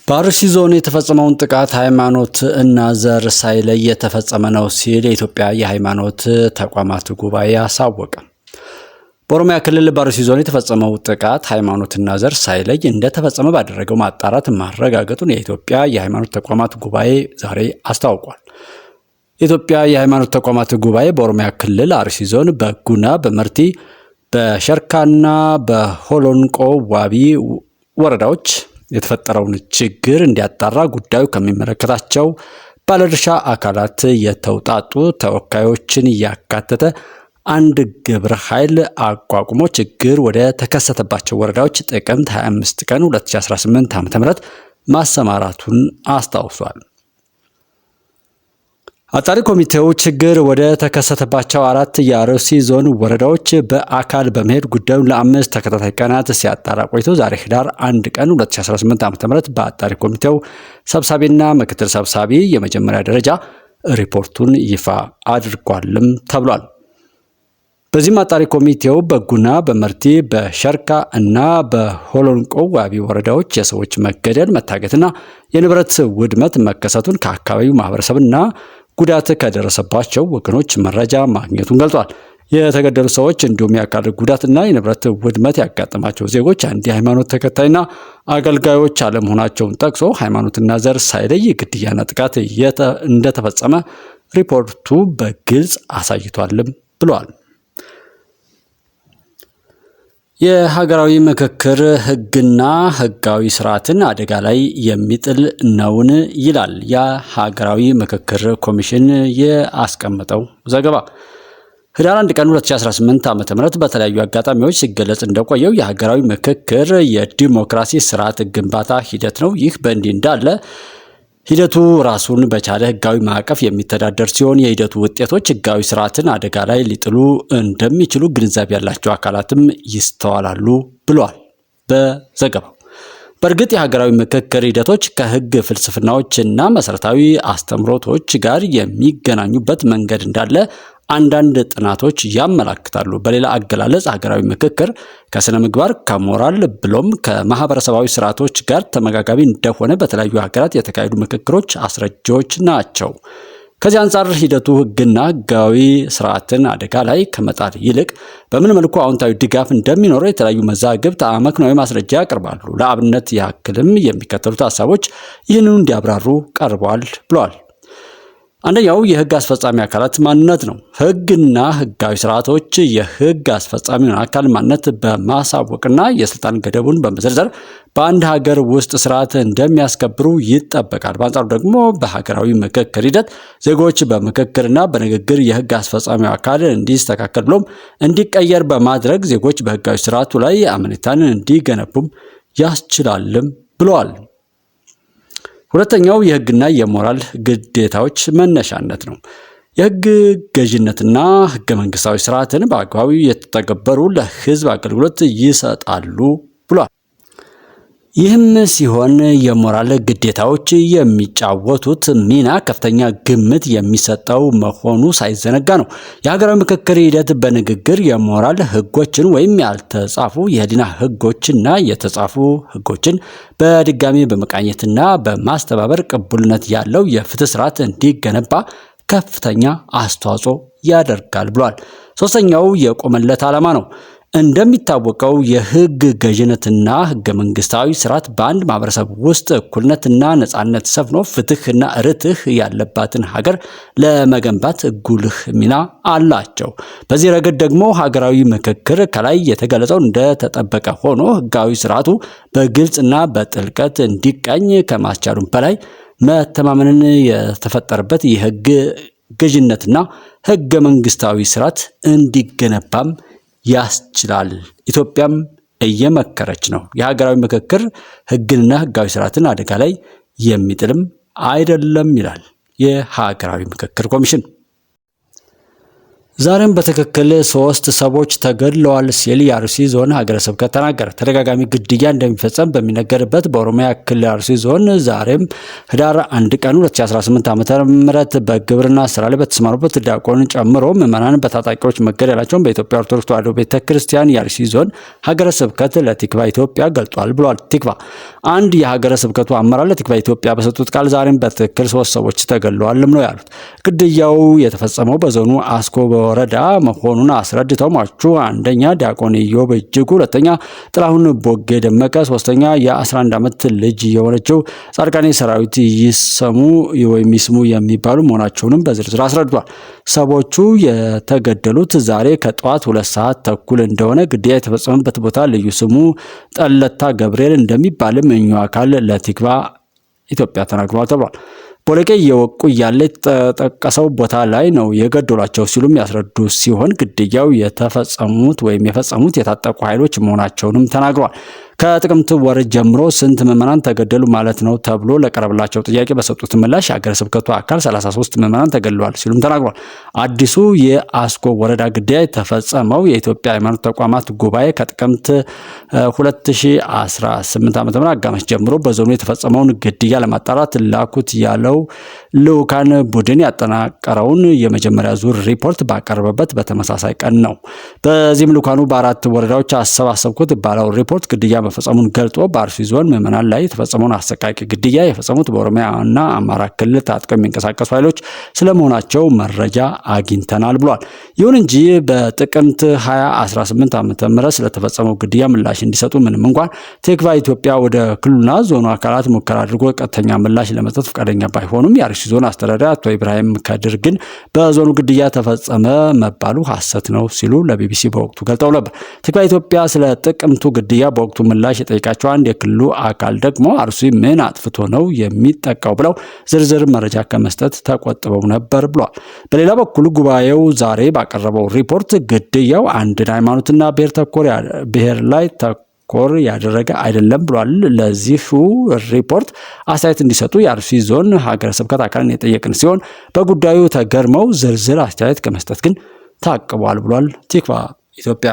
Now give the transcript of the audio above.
በአርሲ ዞን የተፈጸመውን ጥቃት ሃይማኖት እና ዘር ሳይለይ የተፈጸመ ነው ሲል የኢትዮጵያ የሃይማኖት ተቋማት ጉባኤ አሳወቀ። በኦሮሚያ ክልል በአርሲ ዞን የተፈጸመው ጥቃት ሃይማኖትና ዘር ሳይለይ እንደተፈጸመ ባደረገው ማጣራት ማረጋገጡን የኢትዮጵያ የሃይማኖት ተቋማት ጉባኤ ዛሬ አስታውቋል። የኢትዮጵያ የሃይማኖት ተቋማት ጉባኤ በኦሮሚያ ክልል አርሲ ዞን በጉና፣ በመርቲ፣ በሸርካና በሆሎንቆ ዋቢ ወረዳዎች የተፈጠረውን ችግር እንዲያጣራ ጉዳዩ ከሚመለከታቸው ባለድርሻ አካላት የተውጣጡ ተወካዮችን ያካተተ አንድ ግብረ ኃይል አቋቁሞ ችግር ወደ ተከሰተባቸው ወረዳዎች ጥቅምት 25 ቀን 2018 ዓ.ም ማሰማራቱን አስታውሷል። አጣሪ ኮሚቴው ችግር ወደ ተከሰተባቸው 4 የአርሲ ዞን ወረዳዎች በአካል በመሄድ ጉዳዩን ለ5 ተከታታይ ቀናት ሲያጣራ ቆይቶ ዛሬ ህዳር 1 ቀን 2018 ዓ.ም በአጣሪ ኮሚቴው ሰብሳቢና ምክትል ሰብሳቢ የመጀመሪያ ደረጃ ሪፖርቱን ይፋ አድርጓልም ተብሏል። በዚህም አጣሪ ኮሚቴው በጉና፣ በመርቲ፣ በሸርካ እና በሆሎንቆ ዋቢ ወረዳዎች የሰዎች መገደል፣ መታገትና የንብረት ውድመት መከሰቱን ከአካባቢው ማህበረሰብና ጉዳት ከደረሰባቸው ወገኖች መረጃ ማግኘቱን ገልጿል። የተገደሉ ሰዎች እንዲሁም የአካል ጉዳትና የንብረት ውድመት ያጋጠማቸው ዜጎች አንድ የሃይማኖት ተከታይና አገልጋዮች አለመሆናቸውን ጠቅሶ ሃይማኖትና ዘር ሳይለይ ግድያና ጥቃት እንደተፈጸመ ሪፖርቱ በግልጽ አሳይቷልም ብሏል። የሀገራዊ ምክክር ህግና ህጋዊ ስርዓትን አደጋ ላይ የሚጥል ነውን ይላል የሀገራዊ ምክክር ኮሚሽን ያስቀመጠው ዘገባ። ህዳር 1 ቀን 2018 ዓ.ም በተለያዩ አጋጣሚዎች ሲገለጽ እንደቆየው የሀገራዊ ምክክር የዲሞክራሲ ስርዓት ግንባታ ሂደት ነው። ይህ በእንዲህ እንዳለ ሂደቱ ራሱን በቻለ ህጋዊ ማዕቀፍ የሚተዳደር ሲሆን የሂደቱ ውጤቶች ህጋዊ ስርዓትን አደጋ ላይ ሊጥሉ እንደሚችሉ ግንዛቤ ያላቸው አካላትም ይስተዋላሉ ብሏል በዘገባው። በእርግጥ የሀገራዊ ምክክር ሂደቶች ከህግ ፍልስፍናዎችና መሰረታዊ አስተምሮቶች ጋር የሚገናኙበት መንገድ እንዳለ አንዳንድ ጥናቶች ያመላክታሉ። በሌላ አገላለጽ ሀገራዊ ምክክር ከስነ ምግባር፣ ከሞራል ብሎም ከማህበረሰባዊ ስርዓቶች ጋር ተመጋጋቢ እንደሆነ በተለያዩ ሀገራት የተካሄዱ ምክክሮች አስረጃዎች ናቸው። ከዚህ አንጻር ሂደቱ ህግና ህጋዊ ስርዓትን አደጋ ላይ ከመጣል ይልቅ በምን መልኩ አዎንታዊ ድጋፍ እንደሚኖረው የተለያዩ መዛግብት አመክንዮአዊ ማስረጃ ያቀርባሉ። ለአብነት ያክልም የሚከተሉት ሀሳቦች ይህንኑ እንዲያብራሩ ቀርበዋል ብለዋል። አንደኛው የህግ አስፈጻሚ አካላት ማንነት ነው። ህግና ህጋዊ ስርዓቶች የህግ አስፈጻሚውን አካል ማንነት በማሳወቅና የስልጣን ገደቡን በመዘርዘር በአንድ ሀገር ውስጥ ስርዓት እንደሚያስከብሩ ይጠበቃል። በአንጻሩ ደግሞ በሀገራዊ ምክክር ሂደት ዜጎች በምክክርና በንግግር የህግ አስፈጻሚው አካል እንዲስተካከል ብሎም እንዲቀየር በማድረግ ዜጎች በህጋዊ ስርዓቱ ላይ አመኔታን እንዲገነቡም ያስችላልም ብለዋል። ሁለተኛው የህግና የሞራል ግዴታዎች መነሻነት ነው። የህግ ገዥነትና ህገ መንግስታዊ ስርዓትን በአግባቡ የተተገበሩ ለህዝብ አገልግሎት ይሰጣሉ ብሏል። ይህም ሲሆን የሞራል ግዴታዎች የሚጫወቱት ሚና ከፍተኛ ግምት የሚሰጠው መሆኑ ሳይዘነጋ ነው። የሀገራዊ ምክክር ሂደት በንግግር የሞራል ህጎችን ወይም ያልተጻፉ የህሊና ህጎችና የተጻፉ ህጎችን በድጋሚ በመቃኘትና በማስተባበር ቅቡልነት ያለው የፍትህ ስርዓት እንዲገነባ ከፍተኛ አስተዋጽኦ ያደርጋል ብሏል። ሶስተኛው የቆመለት ዓላማ ነው። እንደሚታወቀው የህግ ገዥነትና ህገ መንግስታዊ ስርዓት በአንድ ማህበረሰብ ውስጥ እኩልነትና ነጻነት ሰፍኖ ፍትህና ርትህ ያለባትን ሀገር ለመገንባት ጉልህ ሚና አላቸው። በዚህ ረገድ ደግሞ ሀገራዊ ምክክር ከላይ የተገለጸው እንደተጠበቀ ሆኖ ህጋዊ ስርዓቱ በግልጽና በጥልቀት እንዲቃኝ ከማስቻሉም በላይ መተማመንን የተፈጠረበት የህግ ገዥነትና ህገ መንግስታዊ ስርዓት እንዲገነባም ያስችላል። ኢትዮጵያም እየመከረች ነው። የሀገራዊ ምክክር ህግንና ህጋዊ ስርዓትን አደጋ ላይ የሚጥልም አይደለም ይላል የሀገራዊ ምክክር ኮሚሽን። ዛሬም በትክክል 3 ሰዎች ተገድለዋል ሲል የአርሲ ዞን ሀገረ ስብከት ተናገረ። ተደጋጋሚ ግድያ እንደሚፈጸም በሚነገርበት በኦሮሚያ ክልል አርሲ ዞን ዛሬም ህዳር 1 ቀን 2018 ዓ.ም በግብርና ስራ ላይ በተሰማሩበት ዲያቆን ጨምሮ ምዕመናን በታጣቂዎች መገደላቸውን በኢትዮጵያ ኦርቶዶክስ ተዋሕዶ ቤተክርስቲያን የአርሲ ዞን ሀገረ ስብከት ለቲክቫ ኢትዮጵያ ገልጧል ብሏል። ቲክቫ አንድ የሀገረ ስብከቱ አመራር ለቲክቫ ኢትዮጵያ በሰጡት ቃል ዛሬም በትክክል 3 ሰዎች ተገድለዋልም ነው ያሉት። ግድያው የተፈጸመው በዞኑ አስኮ ወረዳ መሆኑን አስረድተው ሟቹ አንደኛ ዲያቆን ኢዮብ እጅጉ፣ ሁለተኛ ጥላሁን ቦጌ ደመቀ፣ ሶስተኛ የ11 ዓመት ልጅ የሆነችው ጻድቃኔ ሰራዊት ይስሙ የሚባሉ መሆናቸውንም በዝርዝር አስረድቷል። ሰዎቹ የተገደሉት ዛሬ ከጠዋት 2 ሰዓት ተኩል እንደሆነ ግድያ የተፈጸመበት ቦታ ልዩ ስሙ ጠለታ ገብርኤል እንደሚባልም እኚሁ አካል ለቲክቫ ኢትዮጵያ ተናግረዋል ተብሏል። ቦለቄ እየወቁ እያለ የተጠቀሰው ቦታ ላይ ነው የገደሏቸው ሲሉም ያስረዱ ሲሆን ግድያው የፈጸሙት የታጠቁ ኃይሎች መሆናቸውንም ተናግረዋል። ከጥቅምት ወር ጀምሮ ስንት ምዕመናን ተገደሉ ማለት ነው ተብሎ ለቀረበላቸው ጥያቄ በሰጡት ምላሽ የሀገረ ስብከቱ አካል 33 ምዕመናን ተገድለዋል ሲሉም ተናግሯል። አዲሱ የአስኮ ወረዳ ግድያ የተፈጸመው የኢትዮጵያ ሃይማኖት ተቋማት ጉባኤ ከጥቅምት 2018 ዓ.ም አጋማሽ ጀምሮ በዞኑ የተፈጸመውን ግድያ ለማጣራት ላኩት ያለው ልዑካን ቡድን ያጠናቀረውን የመጀመሪያ ዙር ሪፖርት ባቀረበበት በተመሳሳይ ቀን ነው። በዚህም ልዑካኑ በ4 ወረዳዎች አሰባሰብኩት ባለው ሪፖርት ግድያ መፈጸሙን ገልጦ በአርሲ ዞን ምዕመናን ላይ የተፈጸመውን አሰቃቂ ግድያ የፈጸሙት በኦሮሚያና አማራ ክልል ታጥቀው የሚንቀሳቀሱ ኃይሎች ስለመሆናቸው መረጃ አግኝተናል ብሏል። ይሁን እንጂ በጥቅምት 2018 ዓ.ም ስለተፈጸመው ግድያ ምላሽ እንዲሰጡ ምንም እንኳን ቲክቫ ኢትዮጵያ ወደ ክልሉና ዞኑ አካላት ሙከራ አድርጎ ቀጥተኛ ምላሽ ለመስጠት ፈቃደኛ ባይሆኑም የአርሲ ዞን አስተዳዳሪ አቶ ኢብራሂም ከድር ግን በዞኑ ግድያ ተፈጸመ መባሉ ሐሰት ነው ሲሉ ለቢቢሲ በወቅቱ ገልጠው ነበር። ቲክቫ ኢትዮጵያ ስለ ጥቅምቱ ግድያ በወቅቱ ምላሽ የጠየቃቸው አንድ የክልሉ አካል ደግሞ አርሲ ምን አጥፍቶ ነው የሚጠቃው ብለው ዝርዝር መረጃ ከመስጠት ተቆጥበው ነበር ብሏል። በሌላ በኩል ጉባኤው ዛሬ ባቀረበው ሪፖርት ግድያው አንድን ሃይማኖትና ብሔር ላይ ተኮር ያደረገ አይደለም ብሏል። ለዚሁ ሪፖርት አስተያየት እንዲሰጡ የአርሲ ዞን ሀገረ ስብከት አካልን የጠየቅን ሲሆን በጉዳዩ ተገርመው ዝርዝር አስተያየት ከመስጠት ግን ታቅቧል ብሏል ቲክቫ ኢትዮጵያ።